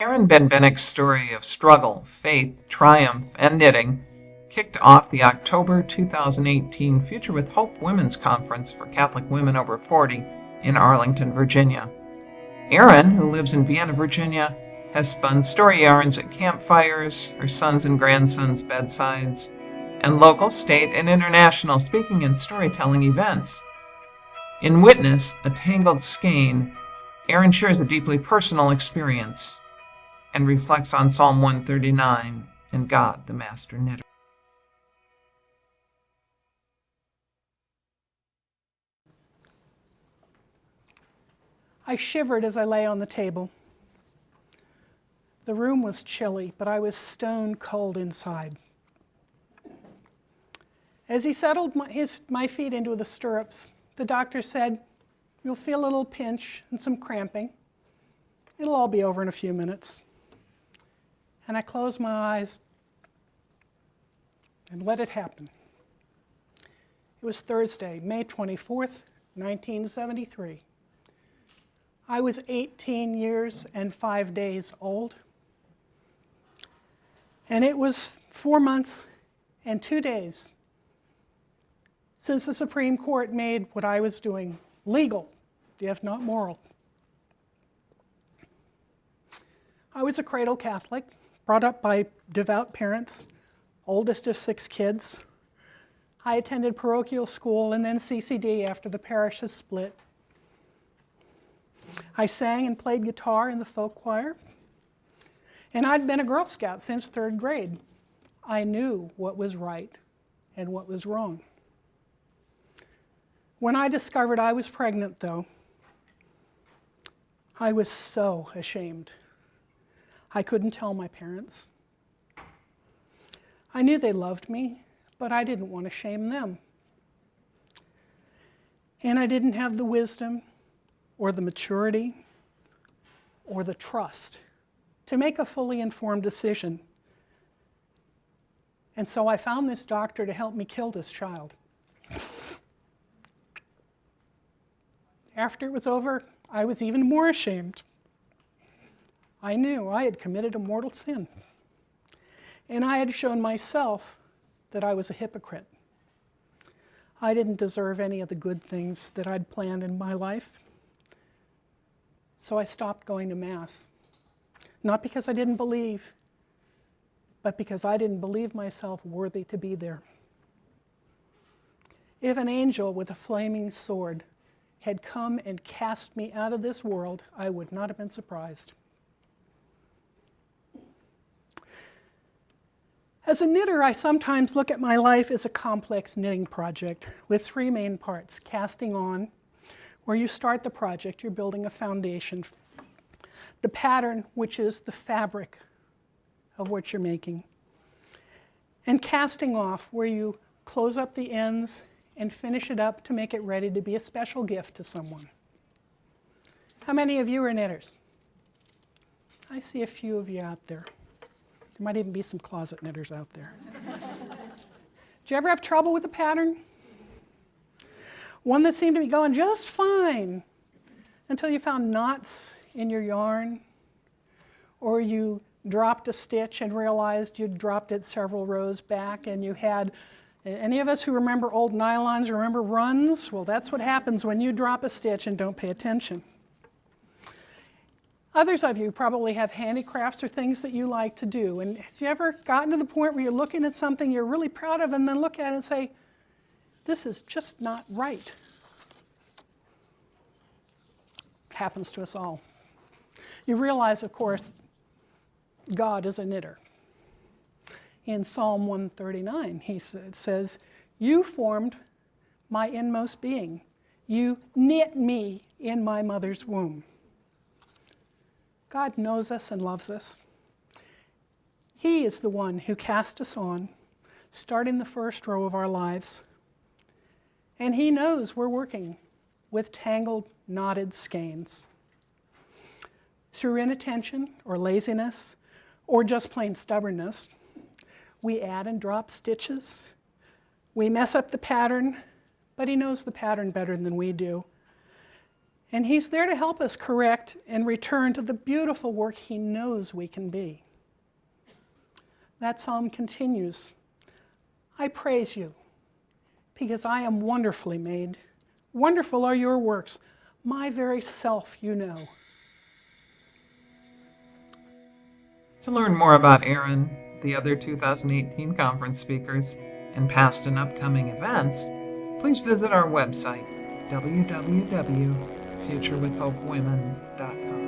Erin Benbennick's story of struggle, faith, triumph, and knitting kicked off the October 2018 Future with Hope Women's Conference for Catholic women over 40 in Arlington, Virginia. Erin, who lives in Vienna, Virginia, has spun story yarns at campfires, her sons' and grandsons' bedsides, and local, state, and international speaking and storytelling events. In Witness, a Tangled Skein, Erin shares a deeply personal experience and reflects on Psalm 139 and God, the Master Knitter. I shivered as I lay on the table. The room was chilly, but I was stone cold inside. As he settled my feet into the stirrups, the doctor said, "You'll feel a little pinch and some cramping. It'll all be over in a few minutes." And I closed my eyes and let it happen. It was Thursday, May 24th, 1973. I was 18 years and 5 days old. And it was 4 months and 2 days since the Supreme Court made what I was doing legal, if not moral. I was a cradle Catholic, brought up by devout parents, oldest of 6 kids. I attended parochial school and then CCD after the parishes split. I sang and played guitar in the folk choir. And I'd been a Girl Scout since 3rd grade. I knew what was right and what was wrong. When I discovered I was pregnant, though, I was so ashamed. I couldn't tell my parents. I knew they loved me, but I didn't want to shame them. And I didn't have the wisdom or the maturity or the trust to make a fully informed decision. And so I found this doctor to help me kill this child. After it was over, I was even more ashamed. I knew I had committed a mortal sin. And I had shown myself that I was a hypocrite. I didn't deserve any of the good things that I'd planned in my life. So I stopped going to Mass. Not because I didn't believe, but because I didn't believe myself worthy to be there. If an angel with a flaming sword had come and cast me out of this world, I would not have been surprised. As a knitter, I sometimes look at my life as a complex knitting project with 3 main parts: casting on, where you start the project, you're building a foundation. The pattern, which is the fabric of what you're making. And casting off, where you close up the ends and finish it up to make it ready to be a special gift to someone. How many of you are knitters? I see a few of you out there. There might even be some closet knitters out there. Did you ever have trouble with a pattern? One that seemed to be going just fine until you found knots in your yarn, or you dropped a stitch and realized you'd dropped it several rows back, and you had, any of us who remember old nylons remember runs? Well, that's what happens when you drop a stitch and don't pay attention. Others of you probably have handicrafts or things that you like to do, and have you ever gotten to the point where you're looking at something you're really proud of and then look at it and say, this is just not right? Happens to us all. You realize, of course, God is a knitter. In Psalm 139, he says, "You formed my inmost being. You knit me in my mother's womb." God knows us and loves us. He is the one who cast us on, starting the first row of our lives. And he knows we're working with tangled, knotted skeins. Through inattention or laziness or just plain stubbornness, we add and drop stitches. We mess up the pattern, but he knows the pattern better than we do. And He's there to help us correct and return to the beautiful work He knows we can be. That psalm continues, I praise you, because I am wonderfully made. Wonderful are your works. My very self you know. To learn more about Erin, the other 2018 conference speakers, and past and upcoming events, please visit our website, www.futurewithhopewomen.com.